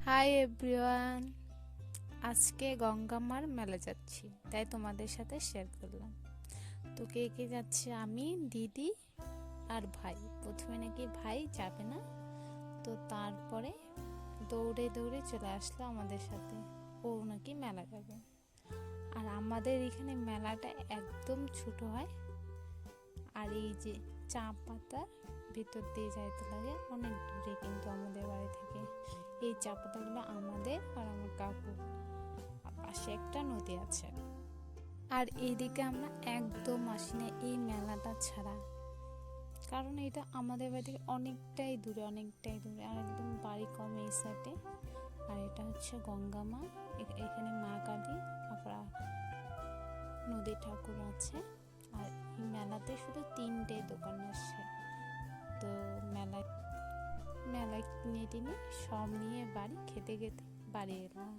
Hi everyone, আজকে গঙ্গামার মেলা যাচ্ছি, তাই তোমাদের সাথে শেয়ার করলাম। তো কে কে যাচ্ছে? আমি, দিদি আর ভাই। প্রথমে নাকি ভাই যাবে না, তো তারপরে দৌড়ে দৌড়ে চলে আসলো আমাদের সাথে। ও নাকি মেলা যাবে। আর আমাদের এখানে মেলাটা একদম ছোট হয়, আর এই যে চা পাতার ভিতর দিয়ে যাইতে লাগে অনেক দূরে, কিন্তু আমাদের বাড়ি থেকে এই চা পাতাগুলো আমাদের আর আমার কাকু। আর পাশে একটা নদী আছে। আর এইদিকে আমরা একদম আসি না এই মেলাটা ছাড়া, কারণ এটা আমাদের বাড়ি থেকে অনেকটাই দূরে আর একদম বাড়ি কম এই সাইডে। আর এটা হচ্ছে গঙ্গামা, এখানে মা কালী আবার নদী ঠাকুর আছে। আর এই মেলাতে শুধু 3টে দোকান আসছে। তো মেলায় কিনে টিনে সব নিয়ে বাড়ি খেতে খেতে বাড়ি এলাম।